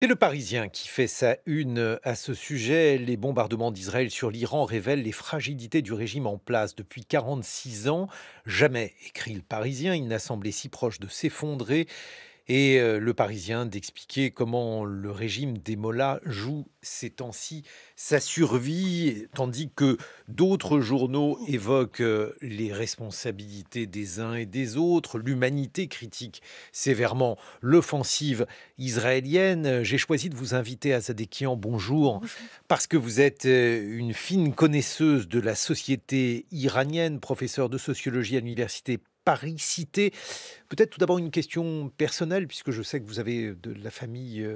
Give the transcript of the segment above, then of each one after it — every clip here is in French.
C'est Le Parisien qui fait sa une à ce sujet. Les bombardements d'Israël sur l'Iran révèlent les fragilités du régime en place depuis 46 ans. Jamais, écrit Le Parisien, il n'a semblé si proche de s'effondrer. Et Le Parisien d'expliquer comment le régime des mollahs joue ces temps-ci sa survie, tandis que d'autres journaux évoquent les responsabilités des uns et des autres. L'Humanité critique sévèrement l'offensive israélienne. J'ai choisi de vous inviter à Zadekian, bonjour, Bonjour. parce que vous êtes une fine connaisseuse de la société iranienne, professeure de sociologie à l'université Paris-Cité. Peut-être tout d'abord une question personnelle, puisque je sais que vous avez de la famille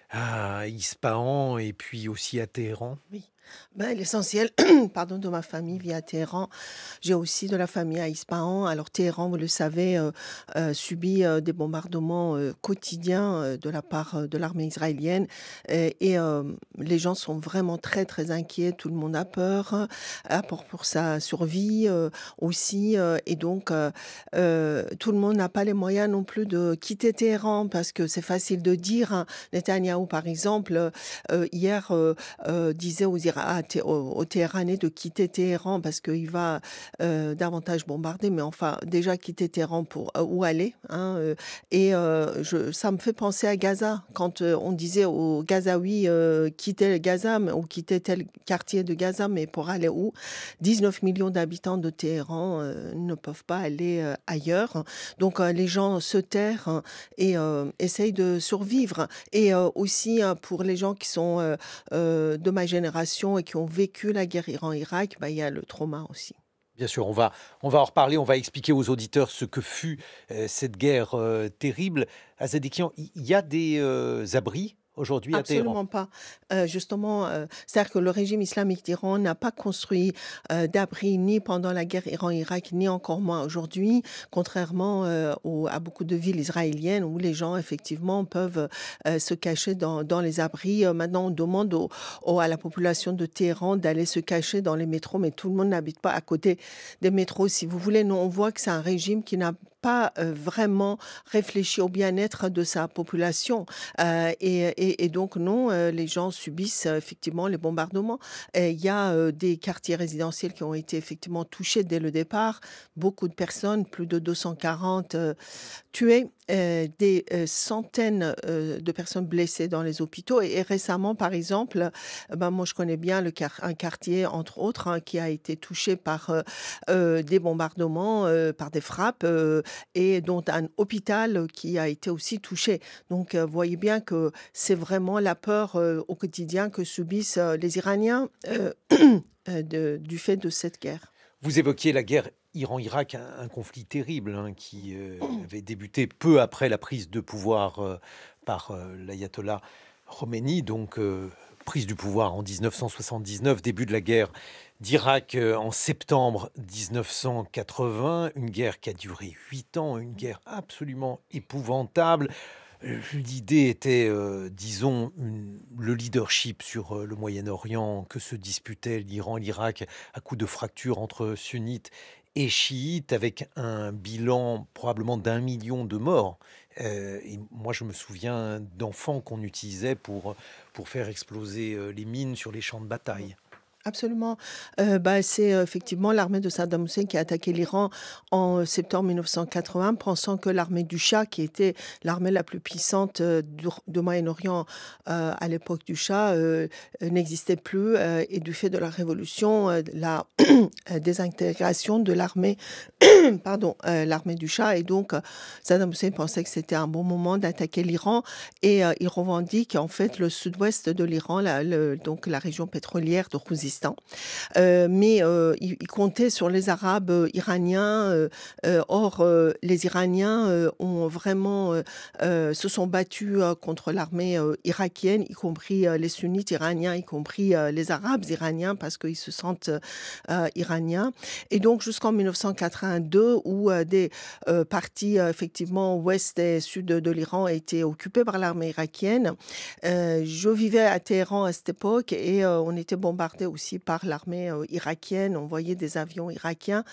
à Ispahan et puis aussi à Téhéran. Oui. Ben, l'essentiel pardon, de ma famille vit à Téhéran. J'ai aussi de la famille à Ispahan. Alors Téhéran, vous le savez, subit des bombardements quotidiens de la part de l'armée israélienne. Les gens sont vraiment très, très inquiets. Tout le monde a peur, pour sa survie aussi. Tout le monde n'a pas les moyens non plus de quitter Téhéran parce que c'est facile de dire, hein. Netanyahou, par exemple, hier, disait aux Téhéranais de quitter Téhéran parce qu'il va davantage bombarder, mais enfin, déjà quitter Téhéran pour où aller, hein, ça me fait penser à Gaza. Quand on disait aux Gazaouis quitter Gaza ou quitter tel quartier de Gaza, mais pour aller où? 19 millions d'habitants de Téhéran ne peuvent pas aller ailleurs. Donc les gens se terrent, hein, essayent de survivre. Aussi, pour les gens qui sont de ma génération et qui ont vécu la guerre Iran-Irak, bah, il y a le trauma aussi. Bien sûr, on va en reparler, on va expliquer aux auditeurs ce que fut cette guerre terrible. À Zadekian, il y a des abris aujourd'hui à Téhéran. Absolument pas. Justement, c'est-à-dire que le régime islamique d'Iran n'a pas construit d'abri ni pendant la guerre Iran-Irak, ni encore moins aujourd'hui, contrairement à beaucoup de villes israéliennes où les gens, effectivement, peuvent se cacher dans les abris. Maintenant, on demande à la population de Téhéran d'aller se cacher dans les métros, mais tout le monde n'habite pas à côté des métros, si vous voulez. Nous, on voit que c'est un régime qui n'a pas vraiment réfléchi au bien-être de sa population. Donc non, les gens subissent effectivement les bombardements. Il y a des quartiers résidentiels qui ont été effectivement touchés dès le départ. Beaucoup de personnes, plus de 240 tués, des centaines de personnes blessées dans les hôpitaux. Et récemment, par exemple, moi je connais bien un quartier, entre autres, hein, qui a été touché par des bombardements, par des frappes, et dont un hôpital qui a été aussi touché. Donc, vous voyez bien que c'est vraiment la peur au quotidien que subissent les Iraniens du fait de cette guerre. Vous évoquiez la guerre Iran-Irak, un conflit terrible hein, qui avait débuté peu après la prise de pouvoir par l'ayatollah Khomeini, donc prise du pouvoir en 1979, début de la guerre d'Irak en septembre 1980, une guerre qui a duré 8 ans, une guerre absolument épouvantable. L'idée était, disons, le leadership sur le Moyen-Orient que se disputaient l'Iran et l'Irak à coups de fractures entre sunnites et chiites, avec un bilan probablement d'1 million de morts. Et moi, je me souviens d'enfants qu'on utilisait pour faire exploser les mines sur les champs de bataille. Absolument. C'est effectivement l'armée de Saddam Hussein qui a attaqué l'Iran en septembre 1980, pensant que l'armée du Shah, qui était l'armée la plus puissante du Moyen-Orient à l'époque du Shah, n'existait plus, et du fait de la révolution, la désintégration de l'armée, pardon, l'armée du Shah. Et donc, Saddam Hussein pensait que c'était un bon moment d'attaquer l'Iran, et il revendique en fait le sud-ouest de l'Iran, donc la région pétrolière de Khouzistan. Il comptait sur les Arabes iraniens. Or, les Iraniens ont vraiment se sont battus contre l'armée irakienne, y compris les sunnites iraniens, y compris les Arabes iraniens, parce qu'ils se sentent iraniens. Et donc, jusqu'en 1982, où des parties, effectivement, ouest et sud de l'Iran étaient occupées par l'armée irakienne. Je vivais à Téhéran à cette époque, et on était bombardés aussi aussi par l'armée irakienne. On voyait des avions irakiens.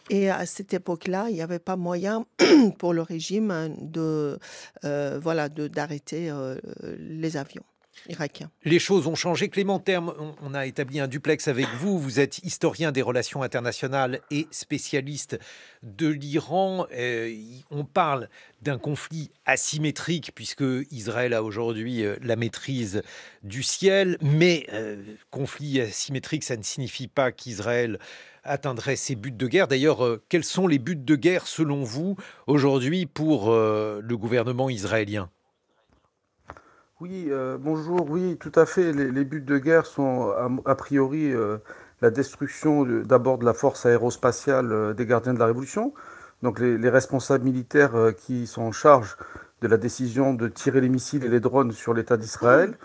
Et à cette époque-là, il n'y avait pas moyen pour le régime d'arrêter les avions irakiens. Les choses ont changé. Clément Terme, on a établi un duplex avec vous. Vous êtes historien des relations internationales et spécialiste de l'Iran. On parle d'un conflit asymétrique puisque Israël a aujourd'hui la maîtrise du ciel. Mais conflit asymétrique, ça ne signifie pas qu'Israël atteindrait ses buts de guerre. D'ailleurs, quels sont les buts de guerre selon vous aujourd'hui pour le gouvernement israélien ? Oui, bonjour. Oui, tout à fait. Les buts de guerre sont a priori la destruction d'abord de la force aérospatiale des gardiens de la Révolution. Donc les responsables militaires qui sont en charge de la décision de tirer les missiles et les drones sur l'État d'Israël.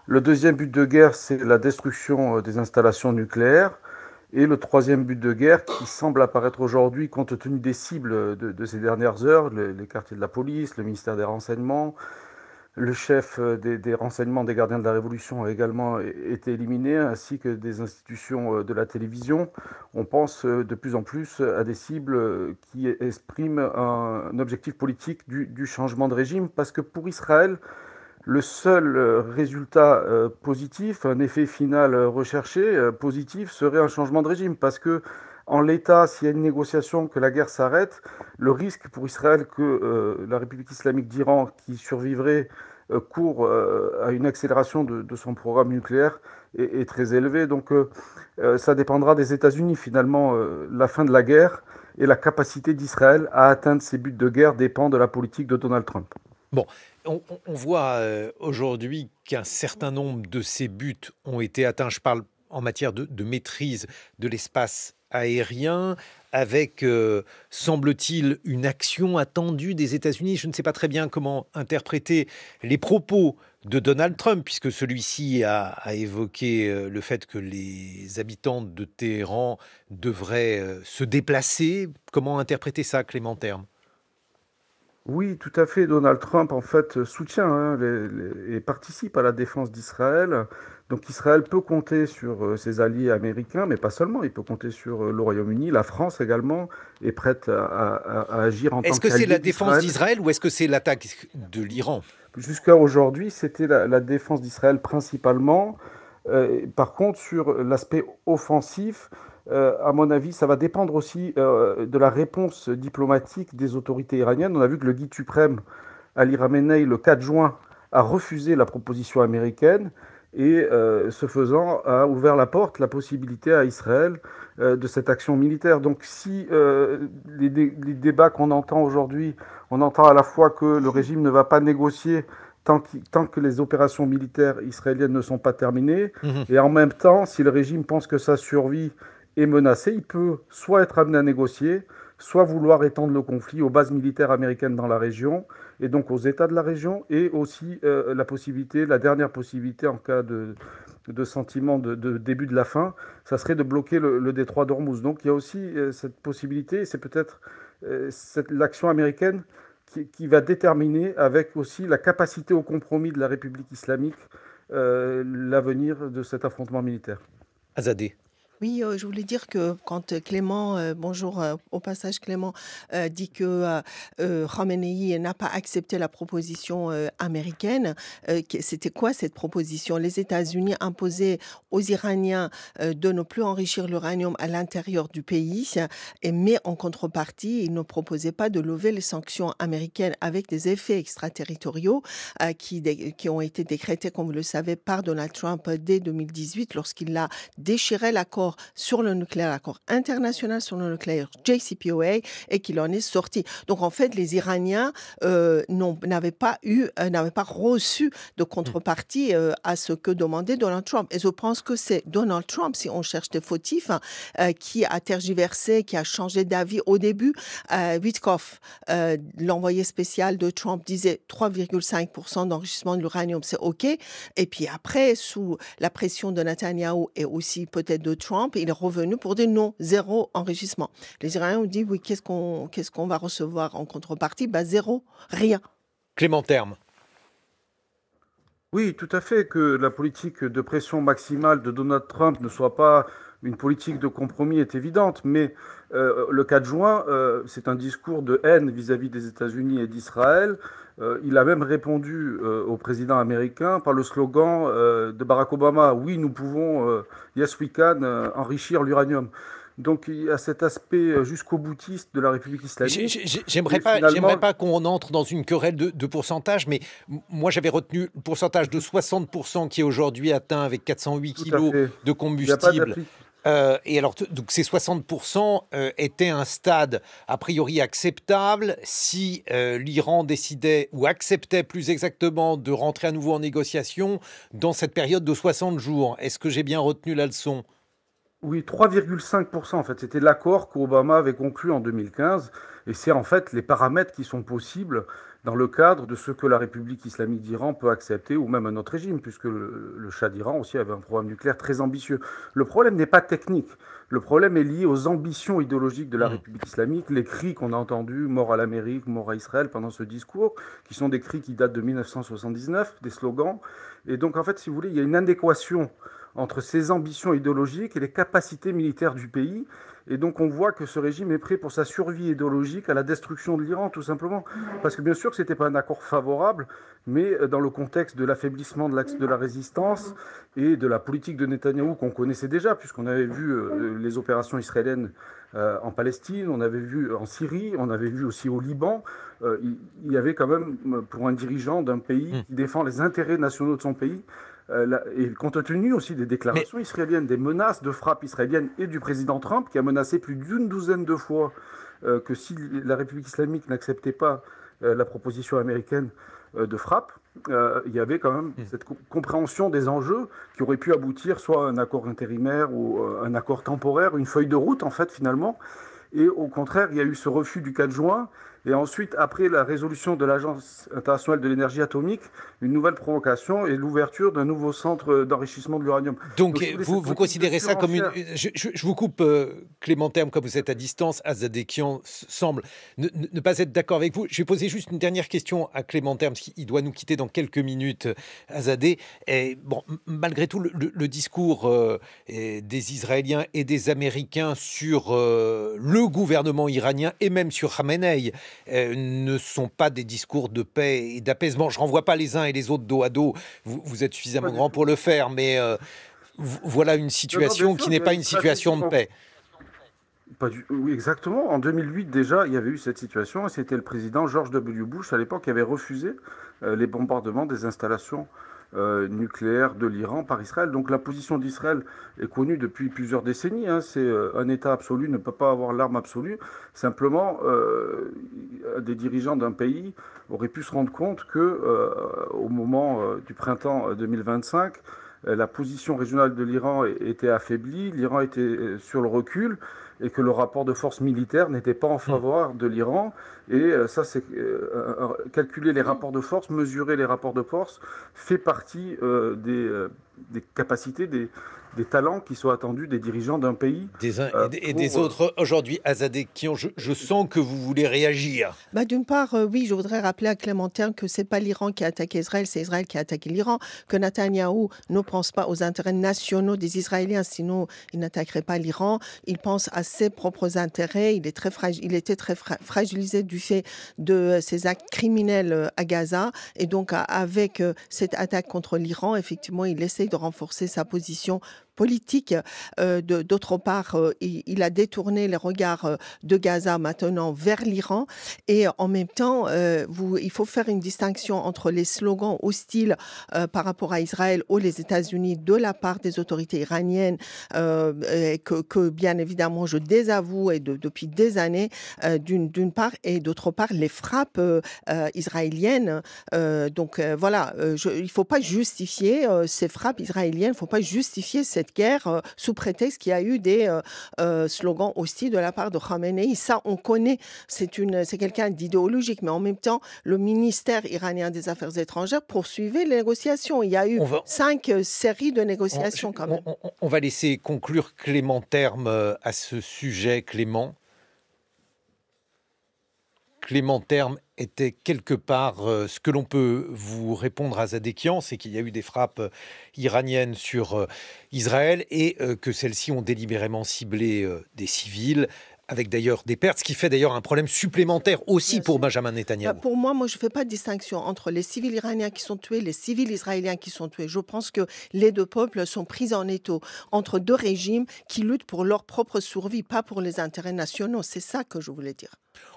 Le deuxième but de guerre, c'est la destruction des installations nucléaires. Et le troisième but de guerre, qui semble apparaître aujourd'hui compte tenu des cibles de ces dernières heures, les quartiers de la police, le ministère des Renseignements, le chef des renseignements des gardiens de la Révolution a également été éliminé, ainsi que des institutions de la télévision. On pense de plus en plus à des cibles qui expriment un objectif politique du changement de régime, parce que pour Israël, le seul résultat positif, un effet final recherché positif, serait un changement de régime, parce que en l'état, s'il y a une négociation, que la guerre s'arrête, le risque pour Israël que la République islamique d'Iran, qui survivrait, court à une accélération de son programme nucléaire, est très élevé. Donc ça dépendra des États-Unis, finalement. La fin de la guerre et la capacité d'Israël à atteindre ses buts de guerre dépend de la politique de Donald Trump. Bon, on voit aujourd'hui qu'un certain nombre de ces buts ont été atteints. Je parle en matière de maîtrise de l'espace aérien, avec, semble-t-il, une action attendue des États-Unis. Je ne sais pas très bien comment interpréter les propos de Donald Trump, puisque celui-ci a évoqué le fait que les habitants de Téhéran devraient se déplacer. Comment interpréter ça, Clément Terme ? Oui, tout à fait. Donald Trump, en fait, soutient et participe à la défense d'Israël. Donc Israël peut compter sur ses alliés américains, mais pas seulement. Il peut compter sur le Royaume-Uni. La France également est prête à agir en tant Est-ce que c'est qu'allié la défense d'Israël. d'Israël ou est-ce que c'est l'attaque de l'Iran ? Jusqu'à aujourd'hui, c'était la défense d'Israël principalement. Par contre, sur l'aspect offensif, à mon avis, ça va dépendre aussi de la réponse diplomatique des autorités iraniennes. On a vu que le guide suprême, Ali Khamenei, le 4 juin, a refusé la proposition américaine et, ce faisant, a ouvert la porte, la possibilité à Israël de cette action militaire. Donc si les débats qu'on entend aujourd'hui, on entend à la fois que le régime ne va pas négocier tant que les opérations militaires israéliennes ne sont pas terminées, et en même temps, si le régime pense que sa survie est menacée, il peut soit être amené à négocier, soit vouloir étendre le conflit aux bases militaires américaines dans la région, et donc aux États de la région, et aussi la dernière possibilité en cas de sentiment de début de la fin, ça serait de bloquer le détroit d'Ormuz. Donc il y a aussi cette possibilité, et c'est peut-être l'action américaine qui va déterminer, avec aussi la capacité au compromis de la République islamique, l'avenir de cet affrontement militaire. Azadeh. Oui, je voulais dire que quand Clément, bonjour au passage Clément, dit que Khamenei n'a pas accepté la proposition américaine, c'était quoi cette proposition? Les États-Unis imposaient aux Iraniens de ne plus enrichir l'uranium à l'intérieur du pays, mais en contrepartie, ils ne proposaient pas de lever les sanctions américaines avec des effets extraterritoriaux qui ont été décrétés, comme vous le savez, par Donald Trump dès 2018 lorsqu'il a déchiré l'accord sur le nucléaire, l'accord international sur le nucléaire JCPOA, et qu'il en est sorti. Donc en fait, les Iraniens n'avaient pas reçu de contrepartie à ce que demandait Donald Trump. Et je pense que c'est Donald Trump, si on cherche des fautifs, qui a tergiversé, qui a changé d'avis au début. Witkoff, l'envoyé spécial de Trump, disait 3,5% d'enrichissement de l'uranium, c'est OK. Et puis après, sous la pression de Netanyahou et aussi peut-être de Trump, il est revenu pour dire non, zéro enrichissement. Les Iraniens ont dit oui, qu'est-ce qu'on va recevoir en contrepartie? Zéro, rien. Clément Terme. Oui, tout à fait, que la politique de pression maximale de Donald Trump ne soit pas une politique de compromis est évidente, mais le 4 juin, c'est un discours de haine vis-à-vis des États-Unis et d'Israël. Il a même répondu au président américain par le slogan de Barack Obama, oui, nous pouvons, yes we can, enrichir l'uranium. Donc il y a cet aspect jusqu'au boutiste de la République islamique. Et J'aimerais finalement, pas qu'on entre dans une querelle de pourcentage, mais moi j'avais retenu le pourcentage de 60% qui est aujourd'hui atteint avec 408 tout à kilos fait, de il n'y a pas combustible. d'application. Et alors, donc ces 60% étaient un stade a priori acceptable si l'Iran décidait ou acceptait plus exactement de rentrer à nouveau en négociation dans cette période de 60 jours. Est-ce que j'ai bien retenu la leçon? Oui, 3,5% en fait. C'était l'accord qu'Obama avait conclu en 2015. Et c'est en fait les paramètres qui sont possibles dans le cadre de ce que la République islamique d'Iran peut accepter, ou même un autre régime, puisque le Shah d'Iran aussi avait un programme nucléaire très ambitieux. Le problème n'est pas technique. Le problème est lié aux ambitions idéologiques de la Hmm. République islamique, les cris qu'on a entendus, mort à l'Amérique, mort à Israël, pendant ce discours, qui sont des cris qui datent de 1979, des slogans. Et donc, en fait, si vous voulez, il y a une indéquation entre ses ambitions idéologiques et les capacités militaires du pays. Et donc on voit que ce régime est prêt pour sa survie idéologique à la destruction de l'Iran, tout simplement. Parce que bien sûr que ce n'était pas un accord favorable, mais dans le contexte de l'affaiblissement de la résistance et de la politique de Netanyahou qu'on connaissait déjà, puisqu'on avait vu les opérations israéliennes en Palestine, on avait vu en Syrie, on avait vu aussi au Liban, il y avait quand même, pour un dirigeant d'un pays Hmm. qui défend les intérêts nationaux de son pays, et compte tenu aussi des Mais déclarations israéliennes, des menaces de frappe israélienne et du président Trump, qui a menacé plus d'une douzaine de fois que si la République islamique n'acceptait pas la proposition américaine de frappe, il y avait quand même hmm. cette compréhension des enjeux qui aurait pu aboutir soit à un accord intérimaire ou un accord temporaire, une feuille de route en fait finalement. Et au contraire, il y a eu ce refus du 4 juin. Et ensuite, après la résolution de l'Agence internationale de l'énergie atomique, une nouvelle provocation et l'ouverture d'un nouveau centre d'enrichissement de l'uranium. Donc, Donc, si vous voulez, cette vous politique de considérez ça comme une... surenchère. Je vous coupe, Clément Terme, comme vous êtes à distance. Azadekian semble ne pas être d'accord avec vous. Je vais poser juste une dernière question à Clément Terme, parce qu'il doit nous quitter dans quelques minutes, Azadé. Et, bon, malgré tout, le discours des Israéliens et des Américains sur le gouvernement iranien et même sur Khamenei ne sont pas des discours de paix et d'apaisement. Je renvoie pas les uns et les autres dos à dos. Vous êtes Pas suffisamment du grand tout. pour le faire, mais voilà une Non, non, bien situation qui sûr, n'est il y a pas une une stratégie. situation de paix. Pas du... Oui, exactement. En 2008, déjà, il y avait eu cette situation et c'était le président George W. Bush à l'époque qui avait refusé les bombardements des installations nucléaires de l'Iran par Israël. Donc la position d'Israël est connue depuis plusieurs décennies, hein. C'est un État absolu ne peut pas avoir l'arme absolue. Simplement, des dirigeants d'un pays auraient pu se rendre compte que au moment du printemps 2025, la position régionale de l'Iran était affaiblie, l'Iran était sur le recul et que le rapport de force militaire n'était pas en Hmm. faveur de l'Iran. Et ça, c'est calculer les rapports de force, mesurer les rapports de force, fait partie des capacités, des talents qui sont attendus des dirigeants d'un pays Des uns et des pour... autres. Aujourd'hui, Azadekian, je sens que vous voulez réagir. Bah, d'une part, oui, je voudrais rappeler à Clément Terme que c'est pas l'Iran qui a attaqué Israël, c'est Israël qui a attaqué l'Iran, que Netanyahou ne pense pas aux intérêts nationaux des Israéliens, sinon il n'attaquerait pas l'Iran. Il pense à ses propres intérêts. Il est très il était très fragilisé du fait de ses actes criminels à Gaza. Et donc, avec cette attaque contre l'Iran, effectivement, il essaie de renforcer sa position politique. D'autre part, il a détourné les regards de Gaza maintenant vers l'Iran. Et en même temps, il faut faire une distinction entre les slogans hostiles par rapport à Israël ou les États-Unis de la part des autorités iraniennes, que bien évidemment je désavoue et depuis des années, d'une part, et d'autre part les frappes israéliennes. Voilà, il ne faut pas justifier ces frappes israéliennes, il ne faut pas justifier cette guerre sous prétexte qu'il y a eu des slogans hostiles de la part de Khamenei. Ça, on connaît, c'est quelqu'un d'idéologique, mais en même temps, le ministère iranien des Affaires étrangères poursuivait les négociations. Il y a eu On va, 5 séries de on, négociations quand même. on va laisser conclure Clément Terme à ce sujet, Clément. clément terme était quelque part ce que l'on peut vous répondre à Zadekian, c'est qu'il y a eu des frappes iraniennes sur Israël et que celles-ci ont délibérément ciblé des civils, avec d'ailleurs des pertes, ce qui fait d'ailleurs un problème supplémentaire aussi Bien pour sûr. Benjamin Netanyahou. Pour moi, je ne fais pas de distinction entre les civils iraniens qui sont tués, les civils israéliens qui sont tués. Je pense que les deux peuples sont pris en étau entre deux régimes qui luttent pour leur propre survie, pas pour les intérêts nationaux. C'est ça que je voulais dire.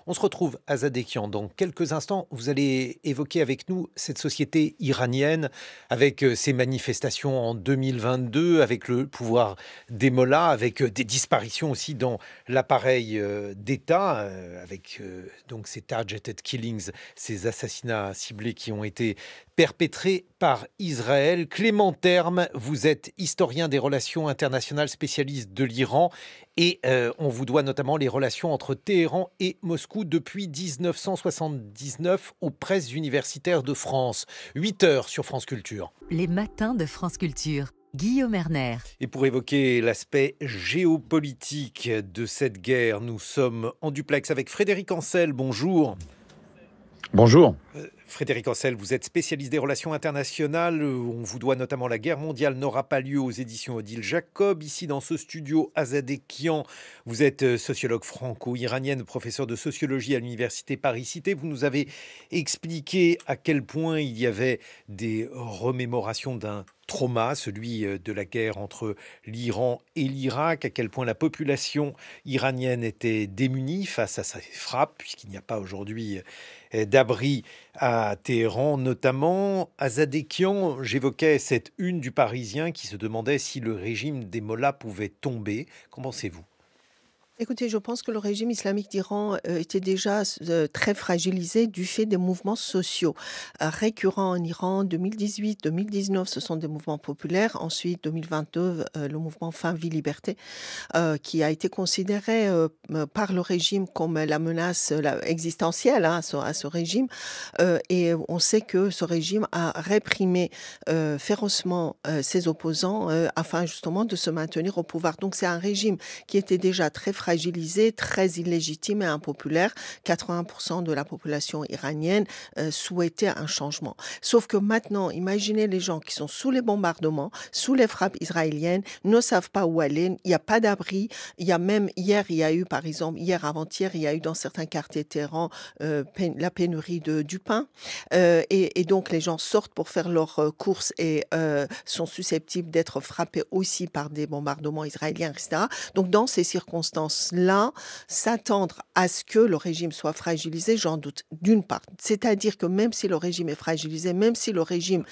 On se retrouve à Zadekian dans quelques instants. Vous allez évoquer avec nous cette société iranienne avec ses manifestations en 2022, avec le pouvoir des mollahs, avec des disparitions aussi dans l'appareil d'État, avec donc ces targeted killings, ces assassinats ciblés qui ont été perpétrés par Israël. Clément Terme, vous êtes historien des relations internationales, spécialiste de l'Iran, et on vous doit notamment les relations entre Téhéran et Moscou depuis 1979 aux presses universitaires de France. 8 heures sur France Culture. Les matins de France Culture. Guillaume Erner. Et pour évoquer l'aspect géopolitique de cette guerre, nous sommes en duplex avec Frédéric Ancel. Bonjour. Bonjour. Frédéric Ancel, vous êtes spécialiste des relations internationales. On vous doit notamment La guerre mondiale n'aura pas lieu aux éditions Odile Jacob. Ici, dans ce studio à Zadekian, vous êtes sociologue franco-iranienne, professeur de sociologie à l'université Paris-Cité. Vous nous avez expliqué à quel point il y avait des remémorations d'un trauma, celui de la guerre entre l'Iran et l'Irak, à quel point la population iranienne était démunie face à ces frappes, puisqu'il n'y a pas aujourd'hui d'abri à Téhéran, notamment à Zadekian. J'évoquais cette une du Parisien qui se demandait si le régime des mollahs pouvait tomber. Qu'en pensez-vous ? Écoutez, je pense que le régime islamique d'Iran était déjà très fragilisé du fait des mouvements sociaux récurrents en Iran. 2018, 2019, ce sont des mouvements populaires. Ensuite, 2022, le mouvement Femmes, Vie, Liberté, qui a été considéré par le régime comme la menace existentielle à ce régime. Et on sait que ce régime a réprimé férocement ses opposants afin justement de se maintenir au pouvoir. Donc c'est un régime qui était déjà très fragilisé, très illégitime et impopulaire. 80% de la population iranienne souhaitait un changement. Sauf que maintenant, imaginez les gens qui sont sous les bombardements, sous les frappes israéliennes, ne savent pas où aller, il n'y a pas d'abri. Il y a même hier, il y a eu par exemple, hier avant-hier, il y a eu dans certains quartiers de Téhéran la pénurie du pain. Et donc les gens sortent pour faire leurs courses et sont susceptibles d'être frappés aussi par des bombardements israéliens, etc. Donc dans ces circonstances-là, s'attendre à ce que le régime soit fragilisé, j'en doute, d'une part. C'est-à-dire que même si le régime est fragilisé, même si le régime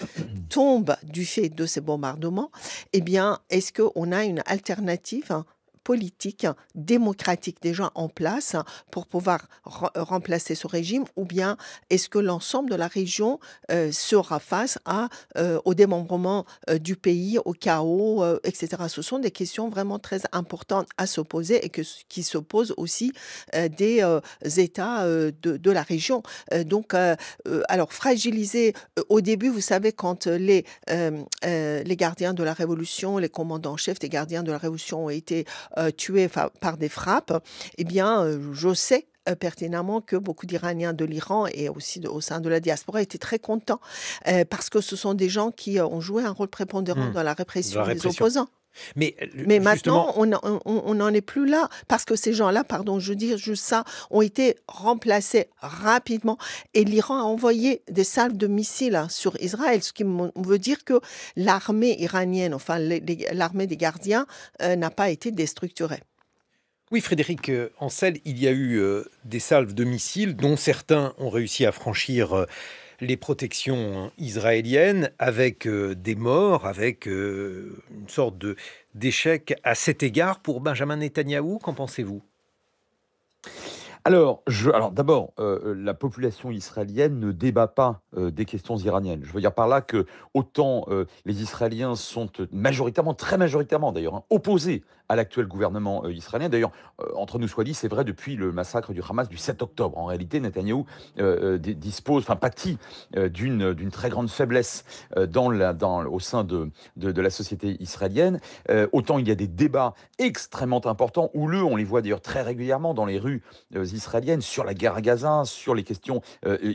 tombe du fait de ces bombardements, eh bien, est-ce qu'on a une alternative politique, démocratique déjà en place pour pouvoir remplacer ce régime, ou bien est-ce que l'ensemble de la région sera face au démembrement du pays, au chaos, etc. Ce sont des questions vraiment très importantes à se poser et qui se posent aussi des États de la région. Alors fragiliser, au début, vous savez, quand les gardiens de la Révolution, les commandants chefs des gardiens de la Révolution ont été tués par des frappes, eh bien, je sais pertinemment que beaucoup d'Iraniens de l'Iran et aussi au sein de la diaspora étaient très contents parce que ce sont des gens qui ont joué un rôle prépondérant dans la répression des opposants. Mais maintenant, on n'en est plus là, parce que ces gens-là, pardon, je dis juste ça, ont été remplacés rapidement. Et l'Iran a envoyé des salves de missiles sur Israël, ce qui veut dire que l'armée iranienne, enfin l'armée des gardiens, n'a pas été déstructurée. Oui, Frédéric Ancel, il y a eu des salves de missiles dont certains ont réussi à franchir les protections israéliennes avec des morts, avec une sorte d'échec à cet égard pour Benjamin Netanyahou. Qu'en pensez-vous ? Alors d'abord, la population israélienne ne débat pas des questions iraniennes. Je veux dire par là que autant les Israéliens sont majoritairement, très majoritairement d'ailleurs, opposés à l'actuel gouvernement israélien. D'ailleurs, entre nous soit dit, c'est vrai depuis le massacre du Hamas du 7 octobre. En réalité, Netanyahou pâtit d'une très grande faiblesse au sein de la société israélienne. Autant il y a des débats extrêmement importants, houleux, on les voit d'ailleurs très régulièrement dans les rues israéliennes, sur la guerre à Gaza, sur les questions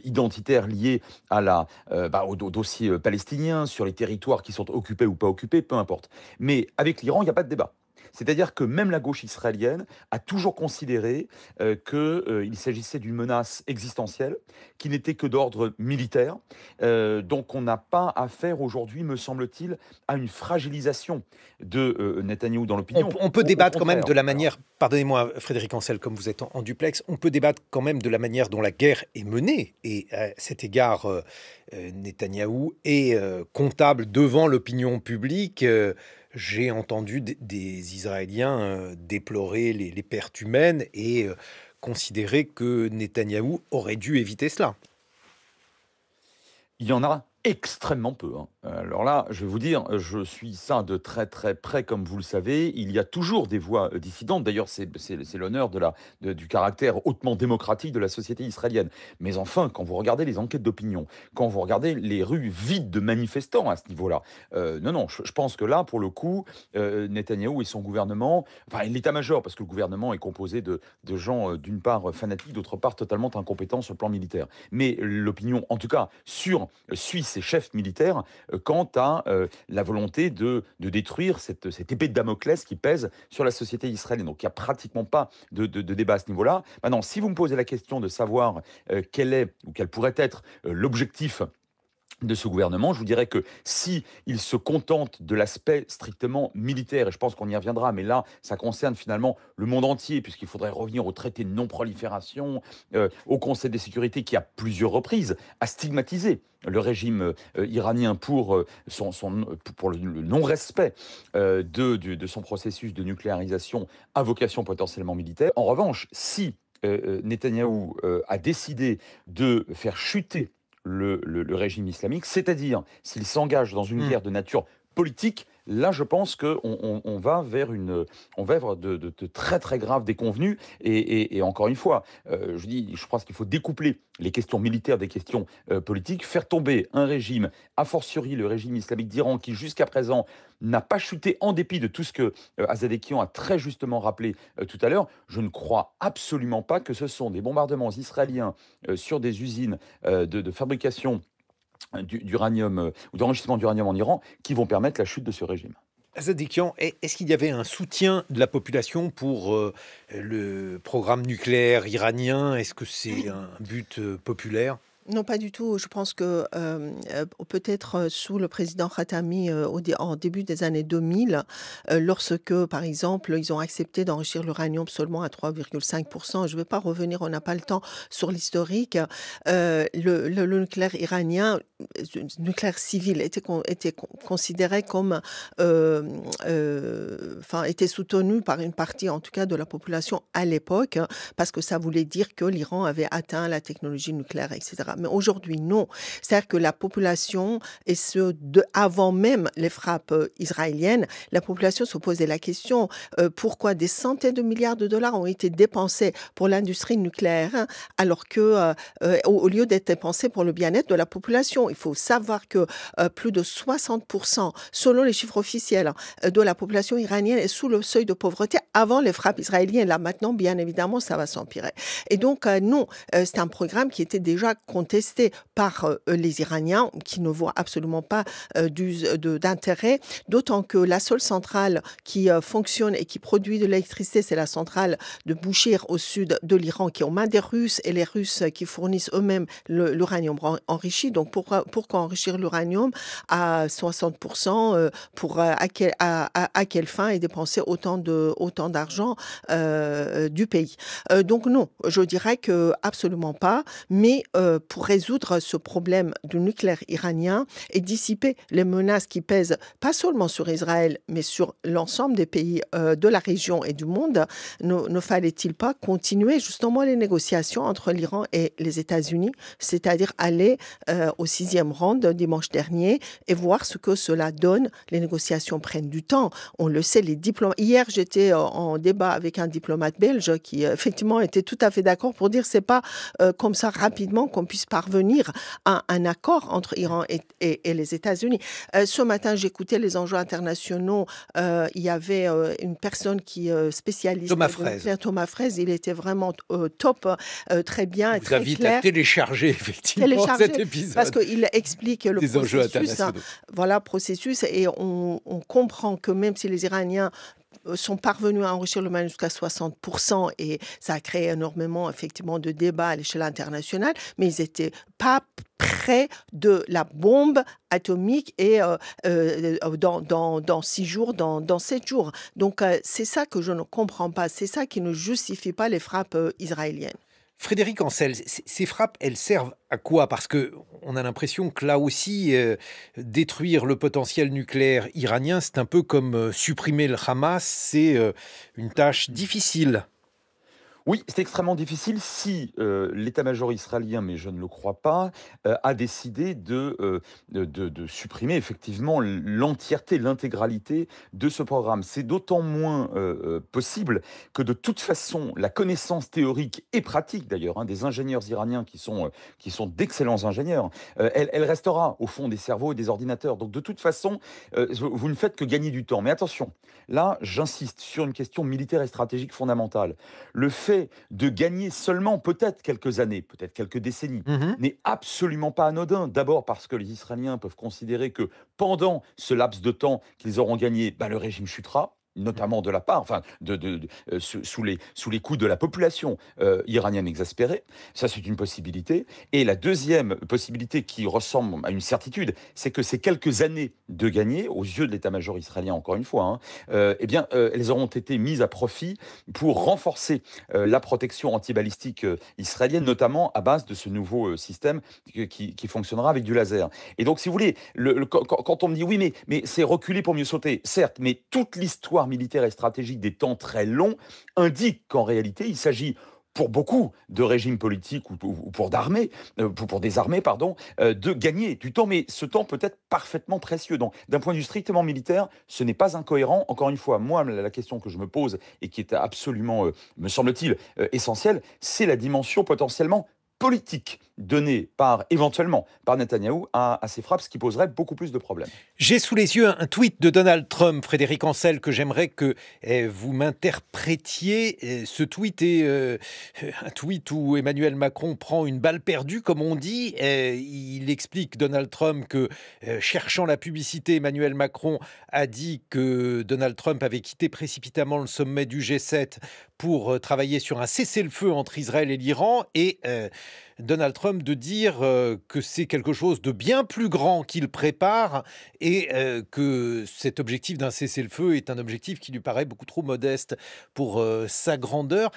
identitaires liées au dossier palestinien, sur les territoires qui sont occupés ou pas occupés, peu importe. Mais avec l'Iran, il n'y a pas de débat. C'est-à-dire que même la gauche israélienne a toujours considéré qu'il s'agissait d'une menace existentielle, qui n'était que d'ordre militaire. Donc on n'a pas affaire aujourd'hui, me semble-t-il, à une fragilisation de Netanyahou dans l'opinion. On peut débattre quand même de la Alors, manière, pardonnez-moi Frédéric Ancel, comme vous êtes en duplex, on peut débattre quand même de la manière dont la guerre est menée. Et à cet égard, Netanyahou est comptable devant l'opinion publique. J'ai entendu des Israéliens déplorer les pertes humaines et considérer que Netanyahou aurait dû éviter cela. il y en a extrêmement peu, hein. Alors là, je vais vous dire, je suis ça de très très près, comme vous le savez. Il y a toujours des voix dissidentes. D'ailleurs, c'est l'honneur du caractère hautement démocratique de la société israélienne. Mais enfin, quand vous regardez les enquêtes d'opinion, quand vous regardez les rues vides de manifestants à ce niveau-là, non, je pense que là, pour le coup, Netanyahou et son gouvernement, enfin l'état-major, parce que le gouvernement est composé de gens, d'une part fanatiques, d'autre part totalement incompétents sur le plan militaire. Mais l'opinion, en tout cas, suit ses chefs militaires quant à la volonté de détruire cette épée de Damoclès qui pèse sur la société israélienne. Donc il n'y a pratiquement pas de débat à ce niveau-là. Maintenant, si vous me posez la question de savoir quel est ou quel pourrait être l'objectif de ce gouvernement, je vous dirais que si il se contente de l'aspect strictement militaire, et je pense qu'on y reviendra, mais là, ça concerne finalement le monde entier, puisqu'il faudrait revenir au traité de non-prolifération, au Conseil de sécurité qui, à plusieurs reprises, a stigmatisé le régime iranien pour le non-respect de son processus de nucléarisation à vocation potentiellement militaire. En revanche, si Netanyahou a décidé de faire chuter le régime islamique, c'est-à-dire s'il s'engage dans une guerre de nature politique, là je pense qu'on va vers de très très graves déconvenues et encore une fois, je pense qu'il faut découpler les questions militaires des questions politiques, faire tomber un régime, a fortiori le régime islamique d'Iran qui jusqu'à présent n'a pas chuté en dépit de tout ce que Azadekian a très justement rappelé tout à l'heure. Je ne crois absolument pas que ce sont des bombardements israéliens sur des usines de fabrication d'uranium ou d'enrichissement d'uranium en Iran qui vont permettre la chute de ce régime. Azadikian, est-ce qu'il y avait un soutien de la population pour le programme nucléaire iranien? Est-ce que c'est un but populaire? Non, pas du tout. Je pense que peut-être sous le président Khatami en début des années 2000, lorsque, par exemple, ils ont accepté d'enrichir l'uranium seulement à 3,5%. Je ne vais pas revenir, on n'a pas le temps sur l'historique. Le nucléaire iranien, le nucléaire civil, était considéré comme, était soutenu par une partie, en tout cas, de la population à l'époque, parce que ça voulait dire que l'Iran avait atteint la technologie nucléaire, etc. Mais aujourd'hui, non. C'est-à-dire que la population, et avant même les frappes israéliennes, la population se posait la question pourquoi des centaines de milliards de dollars ont été dépensés pour l'industrie nucléaire, hein, alors que au lieu d'être dépensés pour le bien-être de la population. Il faut savoir que plus de 60%, selon les chiffres officiels, de la population iranienne est sous le seuil de pauvreté avant les frappes israéliennes. Là, maintenant, bien évidemment, ça va s'empirer. Et donc, non, c'est un programme qui était déjà contesté par les Iraniens, qui ne voient absolument pas d'intérêt, d'autant que la seule centrale qui fonctionne et qui produit de l'électricité, c'est la centrale de Bouchir au sud de l'Iran, qui est aux mains des Russes, et les Russes qui fournissent eux-mêmes l'uranium enrichi. Donc, pourquoi enrichir l'uranium à 60% à quelle fin et dépenser autant d'argent du pays? Donc non, je dirais que absolument pas, mais pour résoudre ce problème du nucléaire iranien et dissiper les menaces qui pèsent pas seulement sur Israël, mais sur l'ensemble des pays de la région et du monde, ne fallait-il pas continuer justement les négociations entre l'Iran et les États-Unis, c'est-à-dire aller au 6e round dimanche dernier et voir ce que cela donne. Les négociations prennent du temps. On le sait, les diplomates. Hier, j'étais en débat avec un diplomate belge qui effectivement était tout à fait d'accord pour dire c'est pas comme ça rapidement qu'on puisse parvenir à un accord entre Iran et les États-Unis. Ce matin, j'écoutais les enjeux internationaux. Il y avait une personne qui spécialiste Thomas Fraise. Thomas Fraise, il était vraiment top, très bien, Je vous très invite clair. à télécharger effectivement cet épisode. Parce qu'il explique le des enjeux processus, internationaux. voilà, processus, et on comprend que même si les Iraniens sont parvenus à enrichir le mal jusqu'à 60%, et ça a créé énormément effectivement de débats à l'échelle internationale, mais ils n'étaient pas près de la bombe atomique et dans 6 jours, dans 7 jours. Donc c'est ça que je ne comprends pas, c'est ça qui ne justifie pas les frappes israéliennes. Frédéric Ancel, ces frappes, elles servent à quoi? Parce qu'on a l'impression que là aussi, détruire le potentiel nucléaire iranien, c'est un peu comme supprimer le Hamas, c'est une tâche difficile. Oui, c'est extrêmement difficile si l'état-major israélien, mais je ne le crois pas, a décidé de supprimer effectivement l'entièreté, l'intégralité de ce programme. C'est d'autant moins possible que de toute façon, la connaissance théorique et pratique d'ailleurs des ingénieurs iraniens qui sont d'excellents ingénieurs, elle restera au fond des cerveaux et des ordinateurs. Donc de toute façon, vous ne faites que gagner du temps. Mais attention, là, j'insiste sur une question militaire et stratégique fondamentale. Le fait de gagner seulement peut-être quelques années, peut-être quelques décennies, n'est absolument pas anodin. D'abord parce que les Israéliens peuvent considérer que pendant ce laps de temps qu'ils auront gagné, le régime chutera, notamment de la part, sous les coups de la population iranienne exaspérée. Ça, c'est une possibilité. Et la deuxième possibilité qui ressemble à une certitude, c'est que ces quelques années de gagner, aux yeux de l'état-major israélien, encore une fois, elles auront été mises à profit pour renforcer la protection antibalistique israélienne, notamment à base de ce nouveau système qui fonctionnera avec du laser. Et donc, si vous voulez, quand on me dit oui, mais c'est reculer pour mieux sauter, certes, mais toute l'histoire militaire et stratégique des temps très longs indique qu'en réalité, il s'agit pour beaucoup de régimes politiques ou pour des armées, de gagner du temps. Mais ce temps peut être parfaitement précieux. Donc, d'un point de vue strictement militaire, ce n'est pas incohérent. Encore une fois, moi, la question que je me pose et qui est absolument, me semble-t-il, essentielle, c'est la dimension potentiellement politique donnée éventuellement par Netanyahou à ces frappes, ce qui poserait beaucoup plus de problèmes. J'ai sous les yeux un tweet de Donald Trump, Frédéric Ancel, que j'aimerais que vous m'interprétiez. Ce tweet est un tweet où Emmanuel Macron prend une balle perdue, comme on dit. Il explique, Donald Trump, que cherchant la publicité, Emmanuel Macron a dit que Donald Trump avait quitté précipitamment le sommet du G7 pour travailler sur un cessez-le-feu entre Israël et l'Iran, et Donald Trump de dire que c'est quelque chose de bien plus grand qu'il prépare, et que cet objectif d'un cessez-le-feu est un objectif qui lui paraît beaucoup trop modeste pour sa grandeur.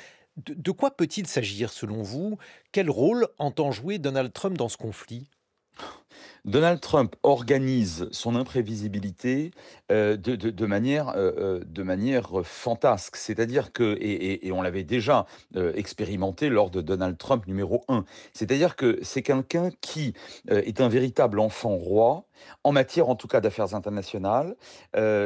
De quoi peut-il s'agir selon vous? Quel rôle entend jouer Donald Trump dans ce conflit? Donald Trump organise son imprévisibilité de manière fantasque. C'est-à-dire que, et on l'avait déjà expérimenté lors de Donald Trump numéro 1, c'est-à-dire que c'est quelqu'un qui est un véritable enfant roi, en matière en tout cas d'affaires internationales.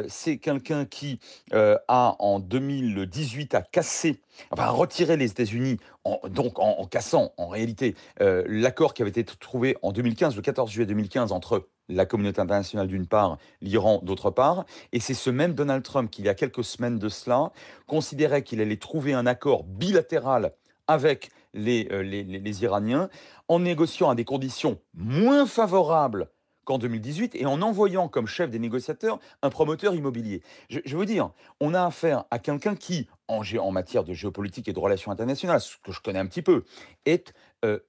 C'est quelqu'un qui en 2018 a retiré les États-Unis, en cassant en réalité l'accord qui avait été trouvé en 2015, le 14 juillet 2015, entre la communauté internationale d'une part, l'Iran d'autre part. Et c'est ce même Donald Trump qui, il y a quelques semaines de cela, considérait qu'il allait trouver un accord bilatéral avec les Iraniens, en négociant à des conditions moins favorables qu'en 2018 et en envoyant comme chef des négociateurs un promoteur immobilier. Je veux dire, on a affaire à quelqu'un qui, en matière de géopolitique et de relations internationales, ce que je connais un petit peu, est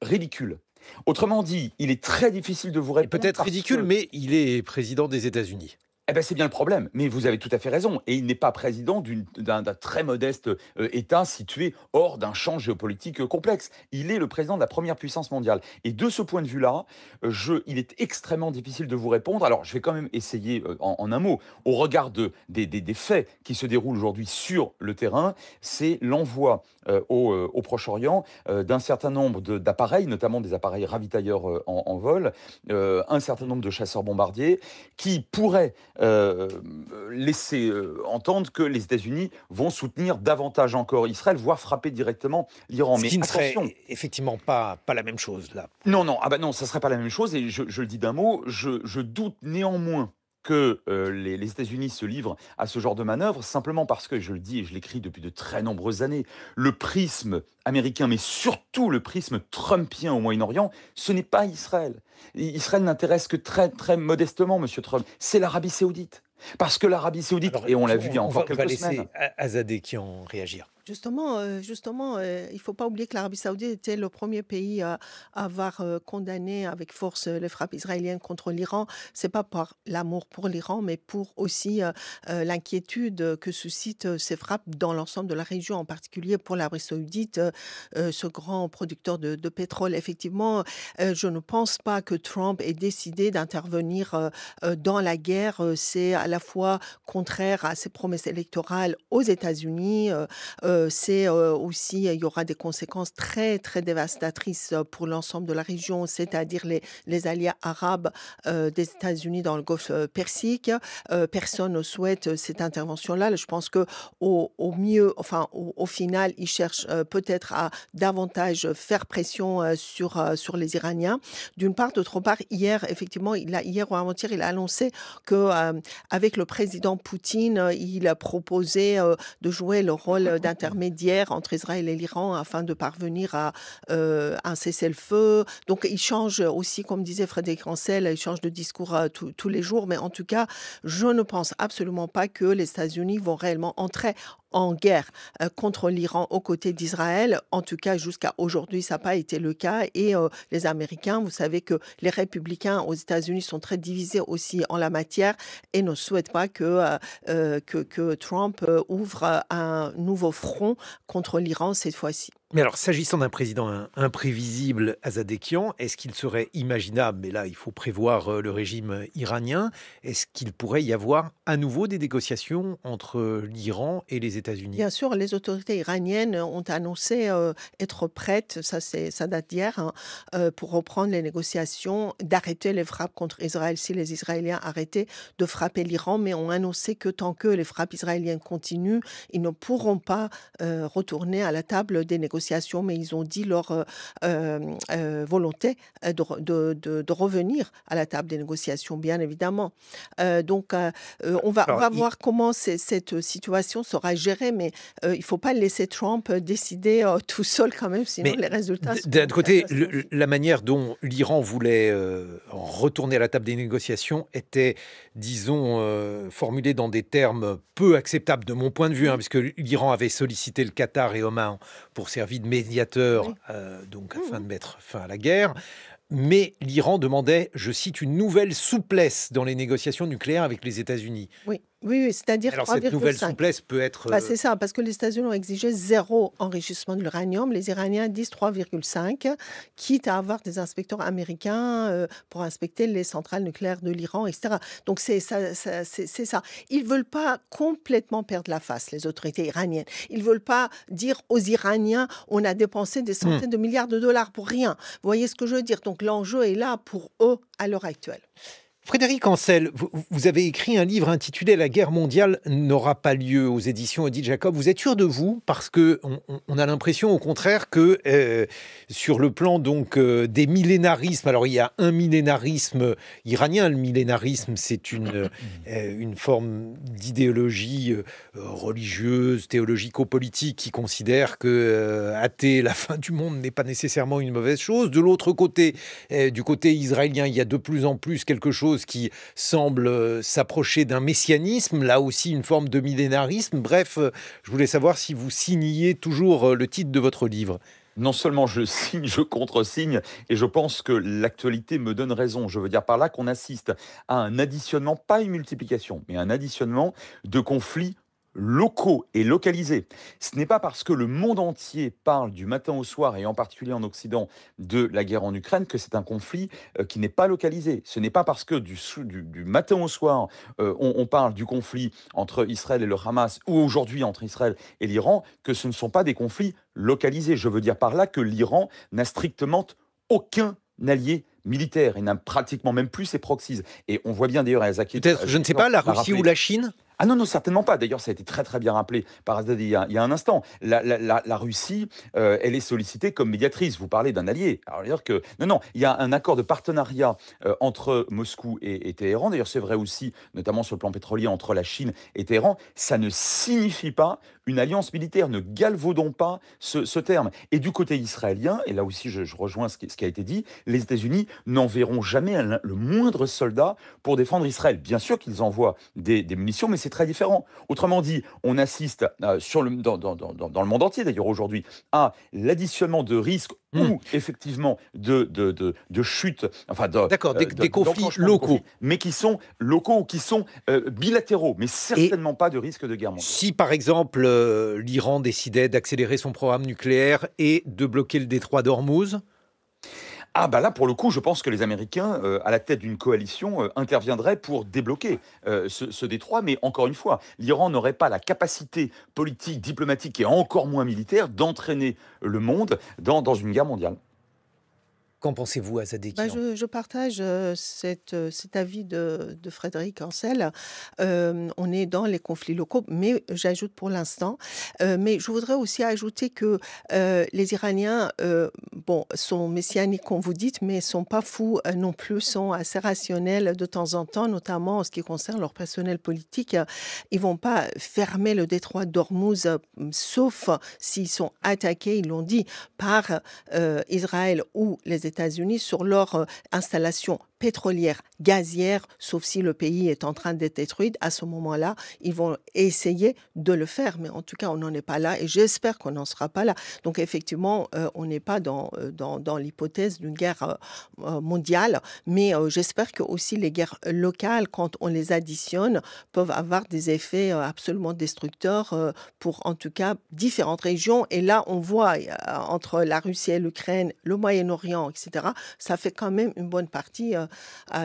ridicule. Autrement dit, il est très difficile de vous répondre. Peut-être ridicule, mais il est président des États-Unis. Eh ben, c'est bien le problème, mais vous avez tout à fait raison et il n'est pas président d'un très modeste, État situé hors d'un champ géopolitique, complexe. Il est le président de la première puissance mondiale et de ce point de vue-là, il est extrêmement difficile de vous répondre. Alors je vais quand même essayer, en un mot. Au regard des faits qui se déroulent aujourd'hui sur le terrain, c'est l'envoi, au Proche-Orient, d'un certain nombre d'appareils, notamment des appareils ravitailleurs, en vol, un certain nombre de chasseurs bombardiers qui pourraient laisser entendre que les États-Unis vont soutenir davantage encore Israël, voire frapper directement l'Iran. Ce Mais qui ne serait attention, effectivement pas la même chose là. non, non, ah bah non, ça serait pas la même chose et je le dis d'un mot, je doute néanmoins que, les États-Unis se livrent à ce genre de manœuvre, simplement parce que, je le dis et je l'écris depuis de très nombreuses années, le prisme américain, mais surtout le prisme trumpien au Moyen-Orient, ce n'est pas Israël. Israël n'intéresse que très, très modestement monsieur Trump, c'est l'Arabie Saoudite. Parce que l'Arabie Saoudite, Alors, et on l'a vu il y a on encore va quelques semaines. laisser Azadekian réagir. Justement, il ne faut pas oublier que l'Arabie Saoudite était le premier pays à avoir condamné avec force les frappes israéliennes contre l'Iran. C'est pas par l'amour pour l'Iran, mais pour aussi l'inquiétude que suscitent ces frappes dans l'ensemble de la région, en particulier pour l'Arabie Saoudite, ce grand producteur de pétrole. Effectivement, je ne pense pas que Trump ait décidé d'intervenir dans la guerre. C'est à la fois contraire à ses promesses électorales aux États-Unis. C'est aussi, il y aura des conséquences très, très dévastatrices pour l'ensemble de la région, c'est-à-dire les alliés arabes des États-Unis dans le Golfe Persique. Personne ne souhaite cette intervention-là. Je pense que au mieux, enfin, au final, ils cherchent peut-être à davantage faire pression sur les Iraniens. D'une part, d'autre part, hier, effectivement, hier ou avant-hier, il a annoncé que avec le président Poutine, il a proposé de jouer le rôle d'intermédiaire entre Israël et l'Iran afin de parvenir à un cessez-le-feu. Donc, il change aussi, comme disait Frédéric Ancel, il change de discours tous les jours. Mais en tout cas, je ne pense absolument pas que les États-Unis vont réellement entrer en guerre contre l'Iran aux côtés d'Israël. En tout cas, jusqu'à aujourd'hui, ça n'a pas été le cas. Et les Américains, vous savez que les républicains aux États-Unis sont très divisés aussi en la matière et ne souhaitent pas que Trump ouvre un nouveau front contre l'Iran cette fois-ci. Mais alors, s'agissant d'un président imprévisible, Azadekian, est-ce qu'il serait imaginable, mais là il faut prévoir le régime iranien, est-ce qu'il pourrait y avoir à nouveau des négociations entre l'Iran et les États-Unis? Bien sûr, les autorités iraniennes ont annoncé être prêtes, ça date d'hier, hein, pour reprendre les négociations, d'arrêter les frappes contre Israël si les Israéliens arrêtaient de frapper l'Iran, mais ont annoncé que tant que les frappes israéliennes continuent, ils ne pourront pas retourner à la table des négociations, mais ils ont dit leur volonté de revenir à la table des négociations, bien évidemment. Donc, on va Alors, voir comment cette situation sera gérée, mais il ne faut pas laisser Trump décider tout seul quand même, sinon mais les résultats seront d'un côté, catastrophiques. la manière dont l'Iran voulait retourner à la table des négociations était, disons, formulée dans des termes peu acceptables de mon point de vue, hein, puisque l'Iran avait sollicité le Qatar et Oman pour servir de médiateur, Oui. donc afin de mettre fin à la guerre. Mais l'Iran demandait, je cite, une nouvelle souplesse dans les négociations nucléaires avec les États-Unis. Oui, oui, oui, c'est-à-dire Alors cette nouvelle 3,5. souplesse peut être... C'est ça, parce que les États-Unis ont exigé zéro enrichissement de l'uranium. Les Iraniens disent 3,5, quitte à avoir des inspecteurs américains pour inspecter les centrales nucléaires de l'Iran, etc. Donc c'est ça, c'est ça. Ils ne veulent pas complètement perdre la face, les autorités iraniennes. Ils ne veulent pas dire aux Iraniens, on a dépensé des centaines de milliards de dollars pour rien. Vous voyez ce que je veux dire? Donc l'enjeu est là pour eux à l'heure actuelle. Frédéric Ancel, vous avez écrit un livre intitulé La guerre mondiale n'aura pas lieu aux éditions Odile Jacob. Vous êtes sûr de vous? Parce que on a l'impression au contraire que sur le plan donc des millénarismes, alors il y a un millénarisme iranien. Le millénarisme, c'est une forme d'idéologie religieuse, théologico-politique qui considère que athée, la fin du monde n'est pas nécessairement une mauvaise chose. De l'autre côté, du côté israélien, il y a de plus en plus quelque chose qui semble s'approcher d'un messianisme, là aussi une forme de millénarisme. Bref, je voulais savoir si vous signiez toujours le titre de votre livre. Non seulement je signe, je contresigne et je pense que l'actualité me donne raison. Je veux dire par là qu'on assiste à un additionnement, pas une multiplication, mais un additionnement de conflits locaux et localisés. Ce n'est pas parce que le monde entier parle du matin au soir, et en particulier en Occident, de la guerre en Ukraine, que c'est un conflit qui n'est pas localisé. Ce n'est pas parce que du matin au soir, on parle du conflit entre Israël et le Hamas, ou aujourd'hui entre Israël et l'Iran, que ce ne sont pas des conflits localisés. Je veux dire par là que l'Iran n'a strictement aucun allié militaire et n'a pratiquement même plus ses proxies. Et on voit bien d'ailleurs, Peut-être, je ne sais pas, la Russie ou la Chine? ah non, non, certainement pas. D'ailleurs, ça a été très très bien rappelé par Azad il y a un instant. La Russie, elle est sollicitée comme médiatrice. Vous parlez d'un allié. Alors, dire que non, non, il y a un accord de partenariat entre Moscou et Téhéran. D'ailleurs, c'est vrai aussi, notamment sur le plan pétrolier, entre la Chine et Téhéran. Ça ne signifie pas une alliance militaire. Ne galvaudons pas ce terme. Et du côté israélien, et là aussi je rejoins ce qui a été dit, les États-Unis n'enverront jamais le moindre soldat pour défendre Israël. Bien sûr qu'ils envoient des munitions, mais c'est très différent. Autrement dit, on assiste dans le monde entier d'ailleurs aujourd'hui à l'additionnement de risques ou effectivement de chute, enfin D'accord, des conflits d'enclenchement de locaux. conflits, mais qui sont locaux ou qui sont bilatéraux, mais certainement pas de risque de guerre mondiale. Si par exemple l'Iran décidait d'accélérer son programme nucléaire et de bloquer le détroit d'Ormuz? Ah bah là, pour le coup, je pense que les Américains, à la tête d'une coalition, interviendraient pour débloquer ce détroit. Mais encore une fois, l'Iran n'aurait pas la capacité politique, diplomatique et encore moins militaire d'entraîner le monde dans une guerre mondiale. Qu'en pensez-vous, Bah, Azadekian? je partage cet avis de Frédéric Ancel. On est dans les conflits locaux, mais j'ajoute pour l'instant. Mais je voudrais aussi ajouter que les Iraniens, bon, sont messianiques, comme vous dites, mais sont pas fous non plus, sont assez rationnels de temps en temps, notamment en ce qui concerne leur personnel politique. Ils vont pas fermer le détroit d'Ormuz, sauf s'ils sont attaqués, ils l'ont dit, par Israël ou les États-Unis sur leur installation pétrolière, gazière, sauf si le pays est en train d'être détruit. À ce moment-là, ils vont essayer de le faire, mais en tout cas, on n'en est pas là et j'espère qu'on n'en sera pas là. Donc effectivement, on n'est pas dans l'hypothèse d'une guerre mondiale, mais j'espère que aussi les guerres locales, quand on les additionne, peuvent avoir des effets absolument destructeurs pour en tout cas différentes régions. Et là, on voit entre la Russie et l'Ukraine, le Moyen-Orient, etc., ça fait quand même une bonne partie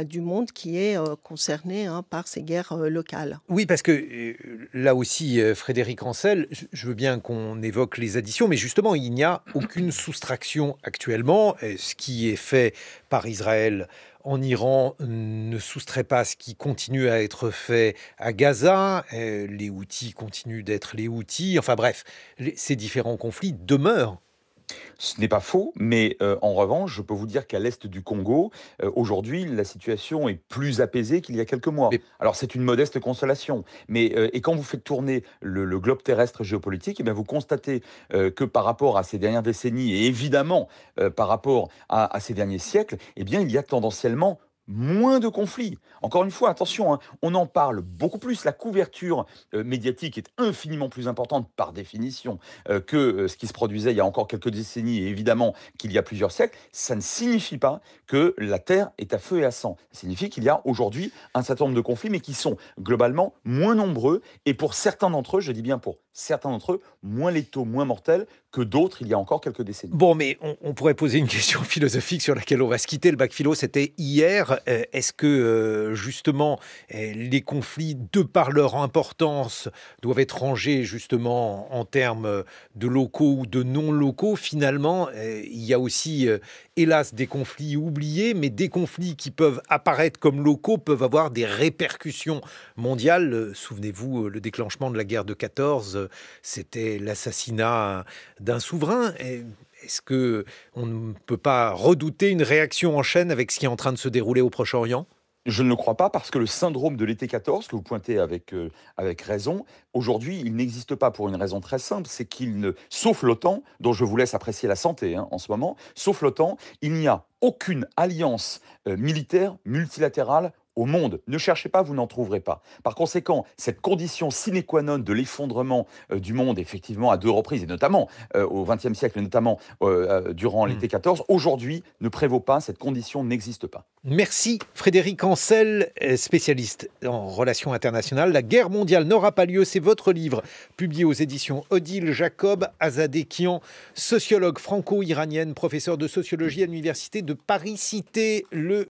du monde qui est concerné par ces guerres locales. Oui, parce que là aussi, Frédéric Ancel, je veux bien qu'on évoque les additions, mais justement, il n'y a aucune soustraction actuellement. Ce qui est fait par Israël en Iran ne soustrait pas ce qui continue à être fait à Gaza. Les Houthis continuent d'être les Houthis. Enfin bref, ces différents conflits demeurent. Ce n'est pas faux, mais en revanche, je peux vous dire qu'à l'est du Congo, aujourd'hui, la situation est plus apaisée qu'il y a quelques mois. Mais Alors, c'est une modeste consolation, mais et quand vous faites tourner le globe terrestre géopolitique, eh bien, vous constatez que par rapport à ces dernières décennies, et évidemment par rapport à ces derniers siècles, eh bien, il y a tendanciellement moins de conflits. Encore une fois, attention, hein, on en parle beaucoup plus. La couverture médiatique est infiniment plus importante par définition que ce qui se produisait il y a encore quelques décennies et évidemment qu'il y a plusieurs siècles. Ça ne signifie pas que la Terre est à feu et à sang. Ça signifie qu'il y a aujourd'hui un certain nombre de conflits, mais qui sont globalement moins nombreux et pour certains d'entre eux, je dis bien pour certains d'entre eux, moins létaux, moins mortels que d'autres il y a encore quelques décennies. bon, mais on pourrait poser une question philosophique sur laquelle on va se quitter. Le bac philo, c'était hier. Est-ce que, justement, les conflits, de par leur importance, doivent être rangés, justement, en termes de locaux ou de non-locaux? Finalement, il y a aussi, hélas, des conflits oubliés, mais des conflits qui peuvent apparaître comme locaux peuvent avoir des répercussions mondiales. Souvenez-vous, le déclenchement de la guerre de 14, c'était l'assassinat d'un souverain. Est-ce que on ne peut pas redouter une réaction en chaîne avec ce qui est en train de se dérouler au Proche-Orient? Je ne le crois pas parce que le syndrome de l'été 14, que vous pointez avec raison, aujourd'hui, il n'existe pas pour une raison très simple, c'est qu'il ne, sauf l'OTAN, dont je vous laisse apprécier la santé en ce moment, sauf l'OTAN, il n'y a aucune alliance militaire multilatérale au monde. Ne cherchez pas, vous n'en trouverez pas. Par conséquent, cette condition sine qua non de l'effondrement du monde, effectivement, à 2 reprises, et notamment au XXe siècle, et notamment durant l'été 14, aujourd'hui ne prévaut pas, cette condition n'existe pas. Merci Frédéric Ancel, spécialiste en relations internationales. La guerre mondiale n'aura pas lieu, c'est votre livre, publié aux éditions Odile Jacob. Azadeh Kian, sociologue franco-iranienne, professeur de sociologie à l'université de Paris-Cité. Le